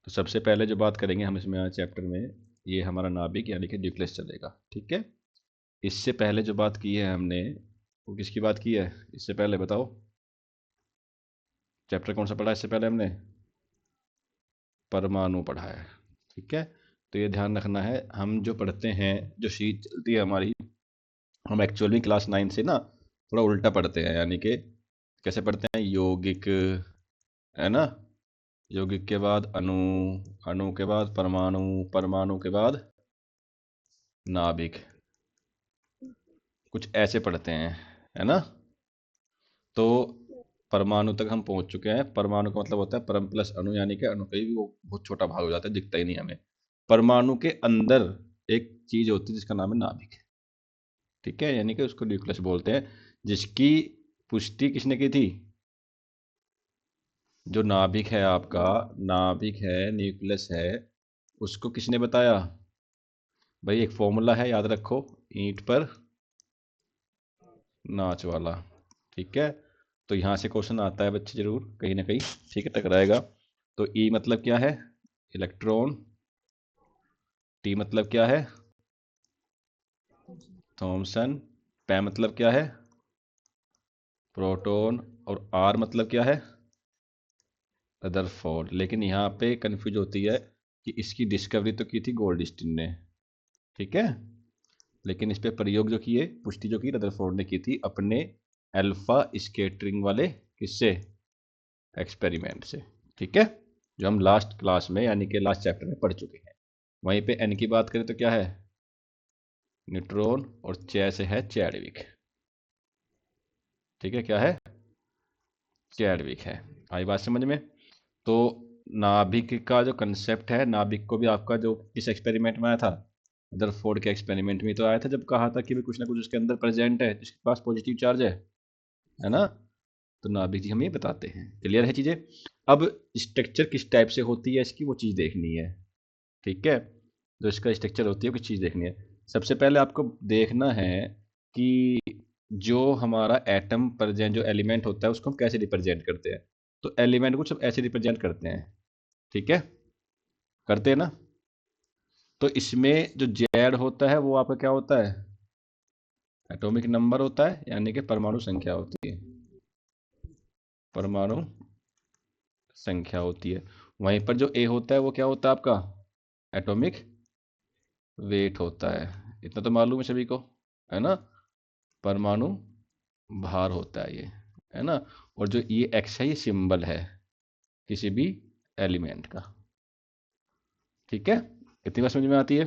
तो सबसे पहले जो बात करेंगे हम इसमें आज चैप्टर में, ये हमारा नाभिक यानी कि न्यूक्लियस चलेगा। ठीक है, इससे पहले जो बात की है हमने, वो किसकी बात की है इससे पहले बताओ? चैप्टर कौन सा पढ़ा इससे पहले हमने? परमाणु पढ़ा है। ठीक है, तो ये ध्यान रखना है, हम जो पढ़ते हैं, जो शीट चलती है हमारी, हम एक्चुअली क्लास 9 से ना थोड़ा उल्टा पढ़ते हैं। यानी कि कैसे पढ़ते हैं? यौगिक, है ना, यौगिक के बाद अणु, अणु के बाद परमाणु, परमाणु के बाद नाभिक, कुछ ऐसे पढ़ते हैं, है ना। तो परमाणु तक हम पहुंच चुके हैं। परमाणु का मतलब होता है परम प्लस अणु, यानी कि अणु का भी वो बहुत छोटा भाग हो जाता है, दिखता ही नहीं हमें। परमाणु के अंदर एक चीज होती है जिसका नाम है नाभिक। ठीक है, यानी कि उसको न्यूक्लियस बोलते हैं, जिसकी पुष्टि किसने की थी? जो नाभिक है आपका, नाभिक है, न्यूक्लियस है, उसको किसने बताया? भाई एक फॉर्मूला है, याद रखो, ईंट पर नाच वाला। ठीक है, तो यहाँ से क्वेश्चन आता है बच्चे जरूर कहीं ना कहीं। ठीक है, टकराएगा। तो ई मतलब क्या है? इलेक्ट्रॉन। टी मतलब क्या है? थॉमसन। पै मतलब क्या है? प्रोटॉन। और आर मतलब क्या है? रदरफोर्ड। लेकिन यहाँ पे कंफ्यूज होती है कि इसकी डिस्कवरी तो की थी गोल्डस्टीन ने। ठीक है, लेकिन इस पे प्रयोग जो किए, पुष्टि जो की रदरफोर्ड ने की थी अपने अल्फा स्कैटरिंग वाले किससे? एक्सपेरिमेंट से। ठीक है, जो हम लास्ट क्लास में यानी कि लास्ट चैप्टर में पढ़ चुके हैं। वहीं पे एन की बात करें तो क्या है? न्यूट्रॉन। और चे से है चैडविक। ठीक है, क्या है? चैडविक है। आई बात समझ में? तो नाभिक का जो कंसेप्ट है, नाभिक को भी आपका जो किस एक्सपेरिमेंट में आया था? रदरफोर्ड के एक्सपेरिमेंट में तो आया था, जब कहा था कि भी कुछ ना कुछ उसके अंदर प्रेजेंट है जिसके पास पॉजिटिव चार्ज है ना। तो नाभिक जी हम ये बताते हैं। क्लियर है चीजें? अब स्ट्रक्चर किस टाइप से होती है इसकी, वो चीज देखनी है। ठीक है, जो इसका स्ट्रक्चर होती है वो किस चीज देखनी है। सबसे पहले आपको देखना है कि जो हमारा एटम प्रेजेंट जो एलिमेंट होता है उसको हम कैसे रिप्रेजेंट करते हैं। तो एलिमेंट को सब ऐसे रिप्रेजेंट करते हैं। ठीक है, करते हैं ना। तो इसमें जो जेड होता है वो आपका क्या होता है? एटॉमिक नंबर होता है, यानी कि परमाणु संख्या होती है। परमाणु संख्या होती है। वहीं पर जो ए होता है वो क्या होता है आपका? एटॉमिक वेट होता है। इतना तो मालूम है सभी को, है ना। परमाणु भार होता है ये, है ना। और जो ये एक्स है ये सिंबल है किसी भी एलिमेंट का। ठीक है, इतनी बात समझ में आती है?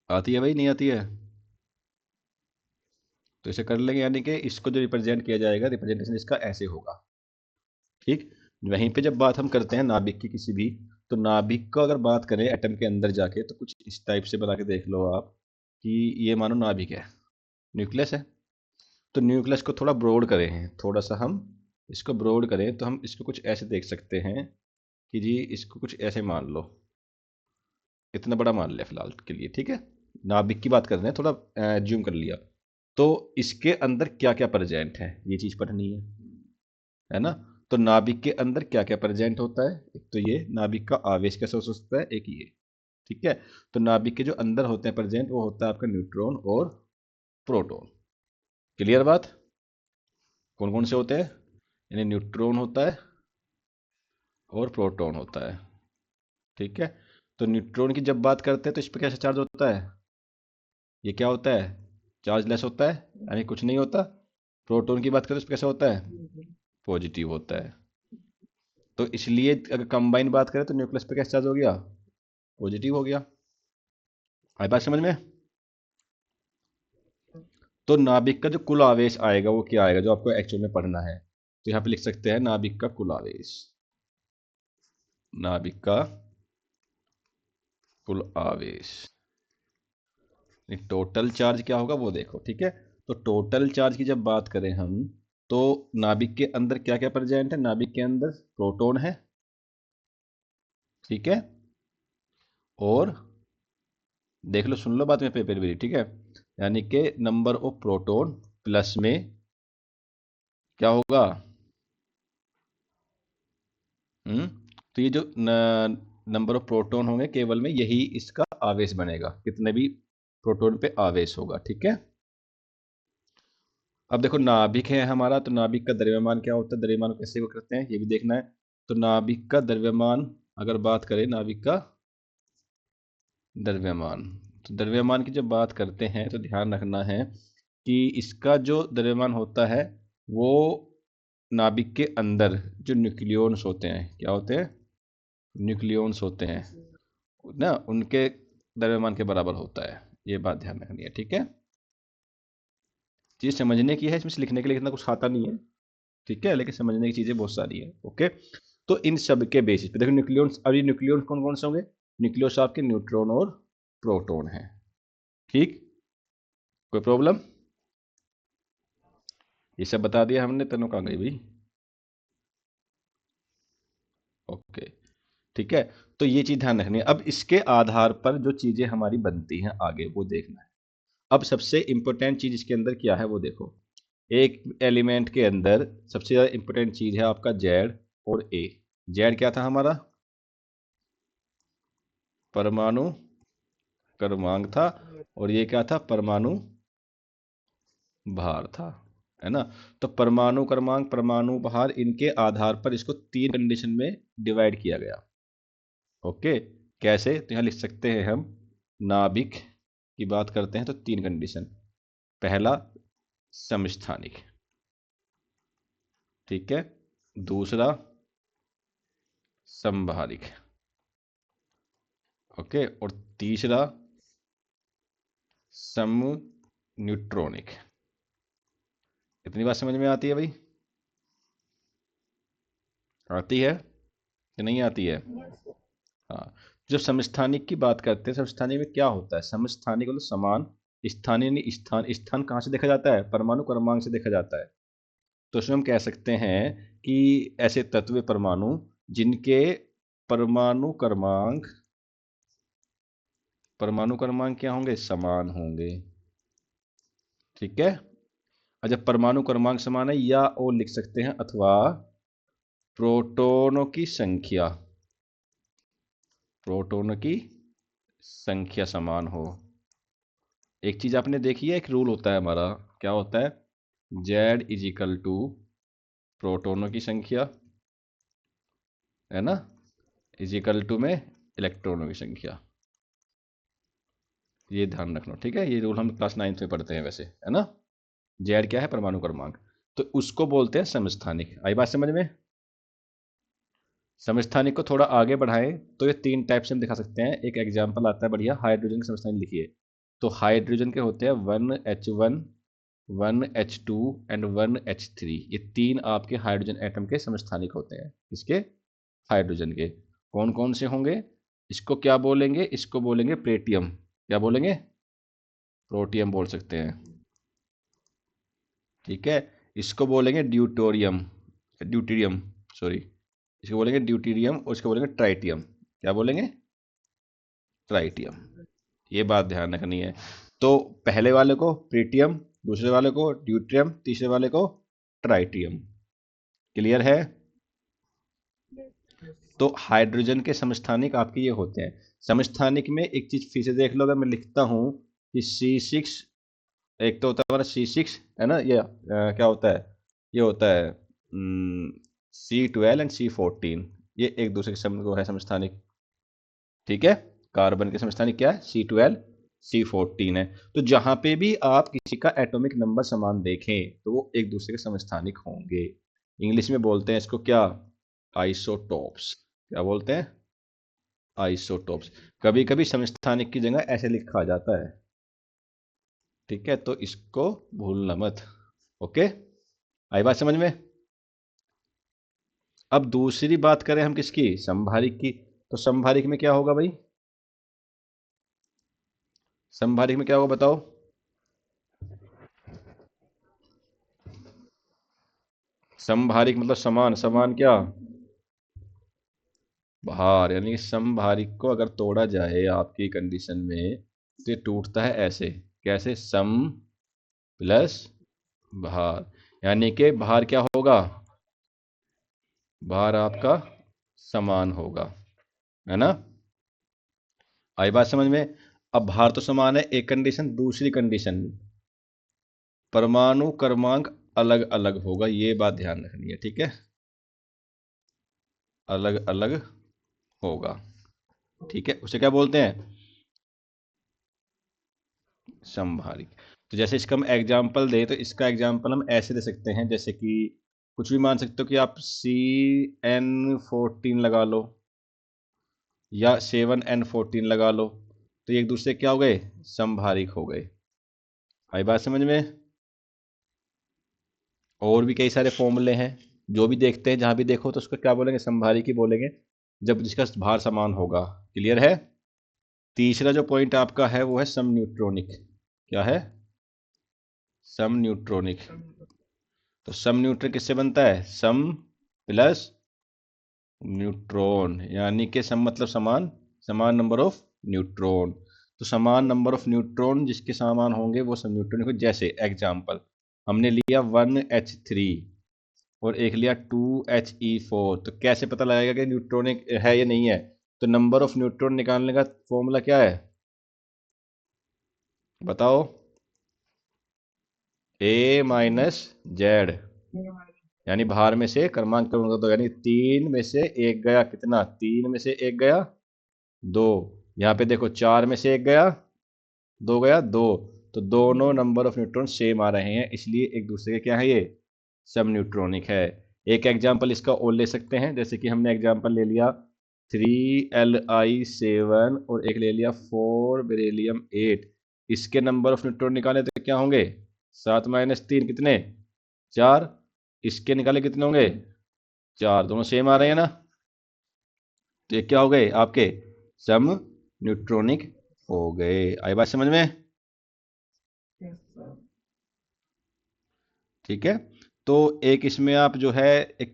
आती है भाई, नहीं आती है? तो इसे कर लेंगे, यानी कि इसको जो रिप्रेजेंट किया जाएगा, रिप्रेजेंटेशन इसका ऐसे होगा। ठीक, वहीं पे जब बात हम करते हैं नाभिक की किसी भी, तो नाभिक को अगर बात करें एटम के अंदर जाके, तो कुछ इस टाइप से बना के देख लो आप कि ये मानो नाभिक है, न्यूक्लियस है। तो न्यूक्लियस को थोड़ा ब्रॉड करें हैं, थोड़ा सा हम इसको ब्रॉड करें तो हम इसको कुछ ऐसे देख सकते हैं कि जी इसको कुछ ऐसे मान लो, इतना बड़ा मान लिया फिलहाल के लिए। ठीक है, नाभिक की बात कर रहे हैं, थोड़ा ज्यूम कर लिया। तो इसके अंदर क्या क्या प्रेजेंट है, ये चीज पढ़नी है ना। तो नाभिक के अंदर क्या क्या प्रेजेंट होता है? एक तो ये नाभिक का आवेश कैसा हो सकता है, एक ये। ठीक है, तो नाभिक के जो अंदर होते हैं प्रेजेंट, वो होता है आपका न्यूट्रॉन और प्रोटॉन। क्लियर बात? कौन कौन से होते हैं? यानी न्यूट्रॉन होता है और प्रोटॉन होता है। ठीक है, तो न्यूट्रॉन की जब बात करते हैं तो इस पर कैसा चार्ज होता है? ये क्या होता है? चार्जलेस होता है, यानी कुछ नहीं होता। प्रोटॉन की बात करें तो इस पर कैसा होता है? पॉजिटिव होता है। तो इसलिए अगर कंबाइन बात करें तो न्यूक्लियस पे कैसा चार्ज हो गया? पॉजिटिव हो गया। आई बात समझ में? तो नाभिक का जो कुल आवेश आएगा वो क्या आएगा, जो आपको एक्चुअल में पढ़ना है? तो यहाँ पे लिख सकते हैं नाभिक का कुल आवेश। नाभिक का कुल आवेश टोटल चार्ज क्या होगा वो देखो। ठीक है, तो टोटल चार्ज की जब बात करें हम, तो नाभिक के अंदर क्या क्या प्रेजेंट है? नाभिक के अंदर प्रोटॉन है। ठीक है, और देख लो, सुन लो बात में पेपर भी। ठीक है, यानी कि नंबर ऑफ प्रोटॉन प्लस में क्या होगा? तो ये जो नंबर ऑफ प्रोटॉन होंगे केवल में यही इसका आवेश बनेगा, कितने भी प्रोटॉन पे आवेश होगा। ठीक है, अब देखो नाभिक है हमारा, तो नाभिक का द्रव्यमान क्या होता है, द्रव्यमान कैसे को करते हैं ये भी देखना है। तो नाभिक का द्रव्यमान, अगर बात करें नाभिक का द्रव्यमान, तो द्रव्यमान की जब बात करते हैं तो ध्यान रखना है कि इसका जो द्रव्यमान होता है वो नाभिक के अंदर जो न्यूक्लियॉन्स होते हैं, क्या होते हैं, न्यूक्लियॉन्स होते हैं ना, उनके द्रव्यमान के बराबर होता है। ये बात ध्यान रखनी है। ठीक है, चीज समझने की है, इसमें से लिखने के लिए इतना कुछ आता नहीं है। ठीक है, लेकिन समझने की चीजें बहुत सारी है। ओके, तो इन सब के बेसिस पे देखो न्यूक्लियॉन्स, अब ये न्यूक्लियॉन्स कौन कौन से होंगे, न्यूक्लियस आपके न्यूट्रॉन और प्रोटॉन है। ठीक, कोई प्रॉब्लम, ये सब बता दिया हमने, तनु कहाँ गई भाई। ओके, ठीक है, तो ये चीज ध्यान रखनी है। अब इसके आधार पर जो चीजें हमारी बनती हैं आगे वो देखना है। अब सबसे इंपॉर्टेंट चीज इसके अंदर क्या है वो देखो, एक एलिमेंट के अंदर सबसे ज्यादा इंपॉर्टेंट चीज है आपका जेड और ए। जेड क्या था हमारा, परमाणु क्रमांक था, और ये क्या था, परमाणु भार था, है ना। तो परमाणु क्रमांक, परमाणु भार, इनके आधार पर इसको तीन कंडीशन में डिवाइड किया गया। ओके, कैसे, तो यहां लिख सकते हैं हम, नाभिक की बात करते हैं तो तीन कंडीशन। पहला समस्थानिक, ठीक है, दूसरा समभारिक, ओके, और तीसरा सम न्यूट्रॉनिक। इतनी बात समझ में आती है भाई, आती है कि नहीं आती है। हाँ, जब समस्थानिक की बात करते हैं, समस्थानिक में क्या होता है, समस्थानिक मतलब समान, स्थानीय नहीं, स्थान, स्थान कहाँ से देखा जाता है, परमाणु क्रमांक से देखा जाता है। तो इसमें हम कह सकते हैं कि ऐसे तत्व परमाणु जिनके परमाणु क्रमांक, परमाणु क्रमांक क्या होंगे, समान होंगे। ठीक है, और जब परमाणु क्रमांक समान है, या और लिख सकते हैं, अथवा प्रोटॉनों की संख्या, प्रोटॉनों की संख्या समान हो। एक चीज आपने देखी है, एक रूल होता है हमारा, क्या होता है, जेड इज इक्वल टू प्रोटॉनों की संख्या, है ना, इज इक्वल टू में इलेक्ट्रॉनों की संख्या। ये ध्यान रखना, ठीक है, ये रूल हम क्लास 9th में पढ़ते हैं वैसे, है ना। जेड क्या है, परमाणु क्रमांक, तो उसको बोलते हैं समस्थानिक। आई बात समझ में। समस्थानिक को थोड़ा आगे बढ़ाएं तो ये तीन टाइप से हम दिखा सकते हैं। एक एग्जांपल आता है बढ़िया, हाइड्रोजन के समस्थानिक लिखिए। तो हाइड्रोजन के होते हैं 1H1, 1H2 एंड 1H3। ये तीन आपके हाइड्रोजन एटम के समस्थानिक होते हैं। इसके हाइड्रोजन के कौन कौन से होंगे, इसको क्या बोलेंगे, इसको बोलेंगे प्लेटियम, क्या बोलेंगे, प्रोटियम बोल सकते हैं। ठीक है, इसको बोलेंगे ड्यूटोरियम, ड्यूटीरियम, सॉरी, इसको बोलेंगे ड्यूटीरियम, और इसको बोलेंगे ट्राइटियम, क्या बोलेंगे, ट्राइटियम। ये बात ध्यान रखनी है। तो पहले वाले को प्रीटियम, दूसरे वाले को ड्यूट्रियम, तीसरे वाले को ट्राइटियम। क्लियर है। तो हाइड्रोजन के समस्थानिक आपके ये होते हैं। समस्थानिक में एक चीज फिर से देख लो, अगर मैं लिखता हूं कि C6, एक तो होता है हमारा C6, है ना, ये क्या होता है, ये होता है C12 एंड C14, ये एक दूसरे के वो है समस्थानिक। ठीक है, कार्बन के समस्थानिक क्या है, C12, C14 है। तो जहां पे भी आप किसी का एटॉमिक नंबर समान देखें तो वो एक दूसरे के समस्थानिक होंगे। इंग्लिश में बोलते हैं इसको क्या, आइसोटोप्स, क्या बोलते हैं, आइसोटोप्स। कभी कभी समस्थानिक की जगह ऐसे लिखा जाता है। ठीक है, तो इसको भूलना मत। ओके, आई बात समझ में। अब दूसरी बात करें हम किसकी, संभारिक की। तो संभारिक में क्या होगा भाई, संभारिक में क्या होगा बताओ, संभारिक मतलब समान, समान क्या, भार, यानी कि समभारिक को अगर तोड़ा जाए आपकी कंडीशन में तो ये टूटता है ऐसे, कैसे, सम प्लस भार, यानी कि भार क्या होगा, भार आपका समान होगा, है ना। आई बात समझ में। अब भार तो समान है, एक कंडीशन। दूसरी कंडीशन, परमाणु क्रमांक अलग अलग होगा, ये बात ध्यान रखनी है, ठीक है। अलग अलग होगा, ठीक है। उसे क्या बोलते हैं? समभारिक। तो जैसे इसका हम एग्जाम्पल दे, तो इसका एग्जाम्पल हम ऐसे दे सकते हैं, जैसे कि कुछ भी मान सकते हो कि आप CN14 लगा लो या 7N14 लगा लो, तो ये एक दूसरे क्या हो गए? समभारिक हो गए। आई बात समझ में। और भी कई सारे फॉर्मूले हैं, जो भी देखते हैं जहां भी देखो तो उसको क्या बोलेंगे? समभारिक ही बोलेंगे, जब जिसका भार समान होगा। क्लियर है। तीसरा जो पॉइंट आपका है वो है सम न्यूट्रॉनिक। क्या है? सम न्यूट्रॉनिक। तो सम न्यूट्रॉन किससे बनता है? सम प्लस न्यूट्रॉन, यानी कि सम मतलब समान, समान नंबर ऑफ न्यूट्रॉन। तो समान नंबर ऑफ न्यूट्रॉन जिसके समान होंगे वो सम न्यूट्रॉनिक हो। जैसे एग्जांपल, हमने लिया 1H3 और एक लिया 2He4, तो कैसे पता लगेगा कि न्यूट्रॉनिक है या नहीं है? तो नंबर ऑफ न्यूट्रॉन निकालने का फॉर्मूला क्या है, बताओ? A-Z, यानी भार में से क्रमांक कम होगा, तो यानी 3 में से 1 गया, कितना? 3 में से 1 गया 2। यहाँ पे देखो 4 में से 1 गया, 2 गया 2। तो दोनों नंबर ऑफ न्यूट्रॉन सेम आ रहे हैं, इसलिए एक दूसरे के क्या है? ये सम न्यूट्रॉनिक है। एक एग्जाम्पल इसका और ले सकते हैं, जैसे कि हमने एग्जाम्पल ले लिया 3Li7 और एक ले लिया 4 बेरिलियम 8। इसके नंबर ऑफ न्यूट्रॉन निकाले तो क्या होंगे? 7 - 3 कितने? 4। इसके निकाले कितने होंगे? 4। दोनों सेम आ रहे हैं ना, तो ये क्या हो गए आपके? सम न्यूट्रॉनिक हो गए। आई बात समझ में। ठीक है। तो एक इसमें आप जो है एक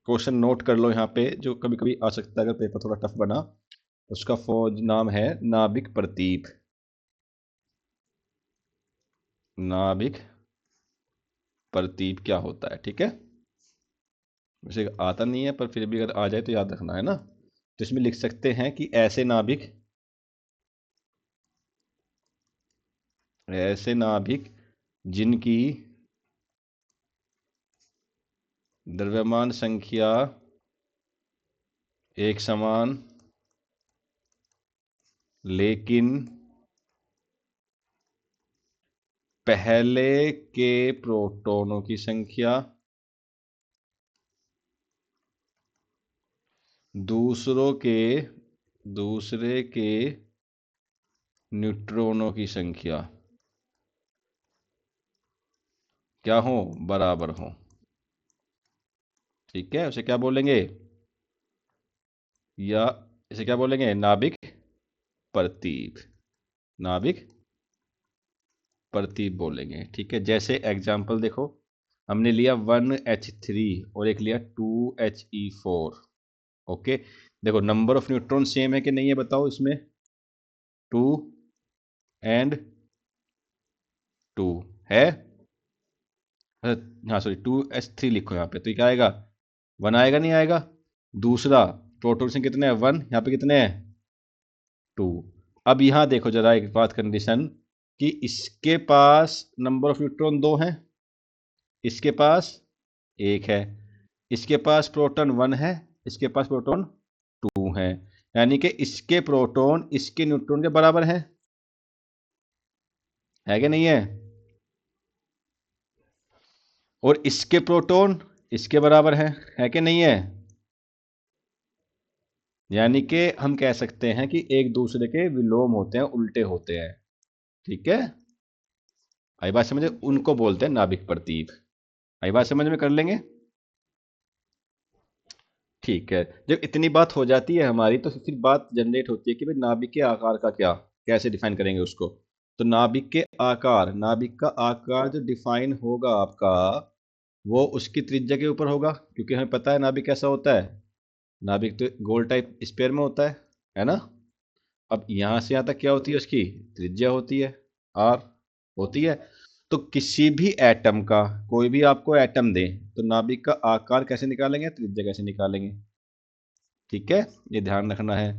क्वेश्चन नोट कर लो यहाँ पे, जो कभी कभी आ सकता है अगर पेपर थोड़ा टफ बना। उसका फौज नाम है नाभिक प्रतीप। नाभिक प्रतीप क्या होता है, ठीक है। वैसे आता नहीं है, पर फिर भी अगर आ जाए तो याद रखना, है ना। तो इसमें लिख सकते हैं कि ऐसे नाभिक जिनकी द्रव्यमान संख्या एक समान लेकिन पहले के प्रोटॉनों की संख्या दूसरे के न्यूट्रॉनों की संख्या क्या हो? बराबर हो। ठीक है, उसे क्या बोलेंगे? या इसे क्या बोलेंगे? नाभिक प्रतीप। नाभिक प्रतीप बोलेंगे, ठीक है। जैसे एग्जाम्पल देखो, हमने लिया 1H3 और एक लिया 2He4। ओके, देखो नंबर ऑफ न्यूट्रॉन सेम है कि नहीं है, बताओ इसमें? 2 and 2 है। हाँ सॉरी, 2H3 लिखो यहाँ पे, तो ये क्या आएगा? 1 आएगा, नहीं आएगा? दूसरा, प्रोटॉन से कितने हैं? 1। यहाँ पे कितने हैं? 2। अब यहाँ देखो जरा एक बात, कंडीशन, कि इसके पास नंबर ऑफ न्यूट्रॉन 2 हैं, इसके पास 1 है। इसके पास प्रोटॉन 1 है, इसके पास प्रोटॉन 2 है, यानी कि इसके प्रोटॉन इसके न्यूट्रॉन के बराबर है कि नहीं है? और इसके प्रोटॉन इसके बराबर है कि नहीं है? यानी कि हम कह सकते हैं कि एक दूसरे के विलोम होते हैं, उल्टे होते हैं। ठीक है। आई बात समझ में? उनको बोलते हैं नाभिक प्रतीक। आई बात समझ में? कर लेंगे। ठीक है। जब इतनी बात हो जाती है हमारी, तो फिर बात जनरेट होती है कि भाई नाभिक के आकार का क्या, कैसे डिफाइन करेंगे उसको। तो नाभिक का आकार जो डिफाइन होगा आपका, वो उसकी त्रिज्या के ऊपर होगा, क्योंकि हमें पता है नाभिक कैसा होता है। नाभिक तो गोल टाइप स्पेयर में होता है ना। अब यहां से यहां तक क्या होती है? उसकी त्रिज्या होती है, आर होती है। तो किसी भी एटम का, कोई भी आपको एटम दे तो नाभिक का आकार कैसे निकालेंगे, त्रिज्या कैसे निकालेंगे। ठीक है, ये ध्यान रखना है।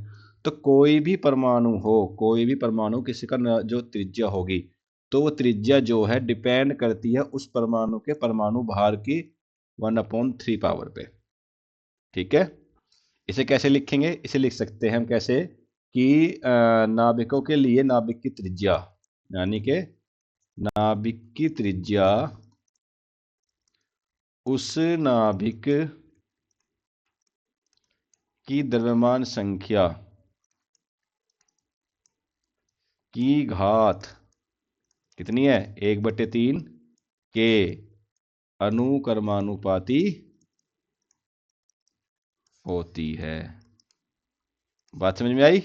तो कोई भी परमाणु हो, कोई भी परमाणु किसी का जो त्रिज्या होगी, तो वो त्रिज्या जो है डिपेंड करती है उस परमाणु के परमाणु भार की 1/3 पावर पे। ठीक है, इसे कैसे लिखेंगे, इसे लिख सकते हैं हम कैसे कि नाभिकों के लिए नाभिक की त्रिज्या, यानी कि नाभिक की त्रिज्या उस नाभिक की द्रव्यमान संख्या की घात कितनी है, 1/3 के अनुक्रमानुपाती होती है। बात समझ में आई?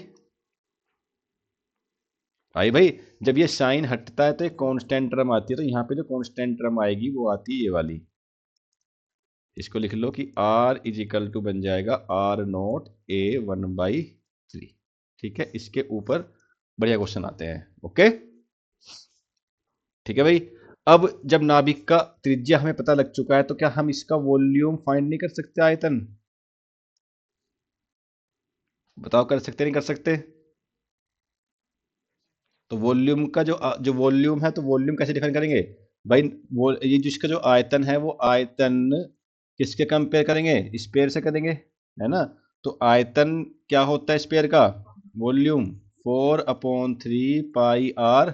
भाई जब ये साइन हटता है तो एक कांस्टेंट टर्म आती है, तो यहाँ पे जो कांस्टेंट टर्म आएगी वो आती है ये वाली। इसको लिख लो कि R = बन जाएगा R0 A1/3। ठीक है, इसके ऊपर बढ़िया क्वेश्चन आते हैं। ओके, ठीक है भाई। अब जब नाभिक का त्रिज्या हमें पता लग चुका है तो क्या हम इसका वॉल्यूम फाइंड नहीं कर सकते, आयतन? बताओ, कर सकते नहीं कर सकते? तो वॉल्यूम का जो वॉल्यूम है, तो वॉल्यूम कैसे डिफाइन करेंगे भाई? वो ये जिसका जो आयतन है वो आयतन किसके कंपेयर करेंगे, स्पेयर से करेंगे, है ना। तो आयतन क्या होता है स्पेयर का, वॉल्यूम 4/3 पाई आर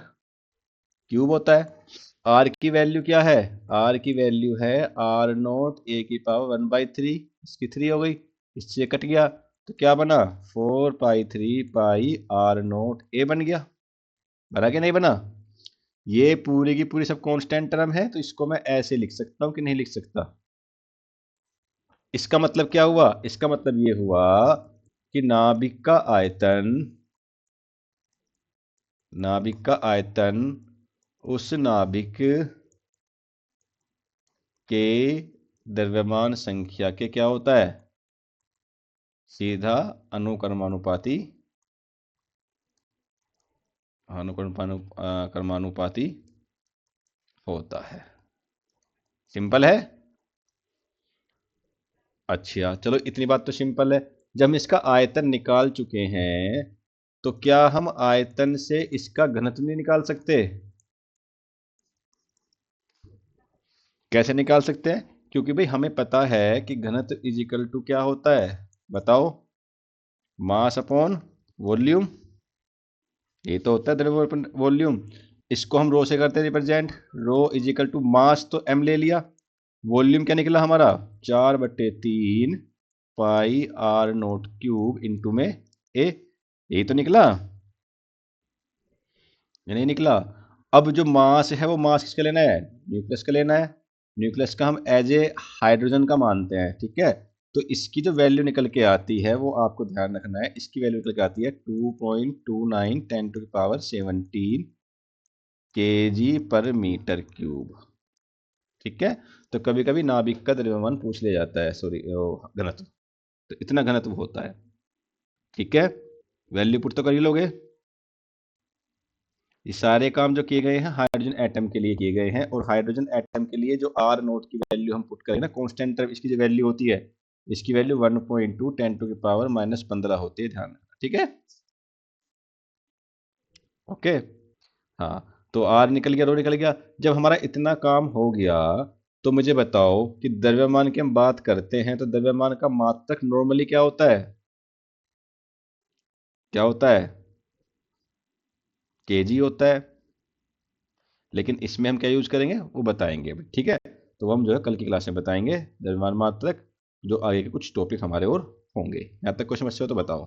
क्यूब होता है। आर की वैल्यू क्या है, आर की वैल्यू है R0 A⁻⁴, इसकी 3 हो गई, इससे कट गया तो क्या बना, 4π3 पाई R0 A बन गया। बना कि नहीं बना? ये पूरी की पूरी सब कांस्टेंट टर्म है, तो इसको मैं ऐसे लिख सकता हूं कि नहीं लिख सकता? इसका मतलब क्या हुआ, इसका मतलब ये हुआ कि नाभिक का आयतन उस नाभिक के द्रव्यमान संख्या के क्या होता है, सीधा अनुक्रमानुपाती अनुक्रमानुपाती होता है। सिंपल है। अच्छा चलो, इतनी बात तो सिंपल है। जब हम इसका आयतन निकाल चुके हैं तो क्या हम आयतन से इसका घनत्व नहीं निकाल सकते? कैसे निकाल सकते हैं? क्योंकि भाई हमें पता है कि घनत्व = क्या होता है, बताओ? मास अपॉन वॉल्यूम, ये तो होता है द्रव्यमान वॉल्यूम। इसको हम रो से करते हैं रिप्रेजेंट, रो = मास तो m ले लिया, वॉल्यूम क्या निकला हमारा 4/3 पाई R0³ इंटू में A, यही तो निकला, ये नहीं निकला? अब जो मास है वो मास किसका लेना है, न्यूक्लियस का लेना है। न्यूक्लियस का हम एज ए हाइड्रोजन का मानते हैं। ठीक है, तो इसकी जो वैल्यू निकल के आती है वो आपको ध्यान रखना है, इसकी वैल्यू निकल के आती है 2.29 10⁻17 kg/m³। ठीक है, तो कभी कभी नाभिक का द्रव्यमान पूछ लिया जाता है, सॉरी घनत्व, तो इतना घनत्व होता है। ठीक है, वैल्यू पुट तो कर ही लोगे। ये सारे काम जो किए गए हैं हाइड्रोजन एटम के लिए किए गए हैं, और हाइड्रोजन एटम के लिए जो R0 की वैल्यू हम पुट करें ना, कांस्टेंट टर्म इसकी जो वैल्यू होती है, इसकी वैल्यू 1.2 10⁻⁻15 होती है, ध्यान रखना। ठीक है, ओके। हाँ, तो R निकल गया, रो निकल गया। जब हमारा इतना काम हो गया तो मुझे बताओ कि द्रव्यमान की हम बात करते हैं तो द्रव्यमान का मात्रक नॉर्मली क्या होता है, क्या होता है, kg होता है। लेकिन इसमें हम क्या यूज करेंगे वो बताएंगे अभी। ठीक है, तो हम जो है कल की क्लास में बताएंगे द्रव्यमान मात्रक, जो आगे के कुछ टॉपिक हमारे और होंगे। यहाँ तक कोई समस्या हो तो बताओ।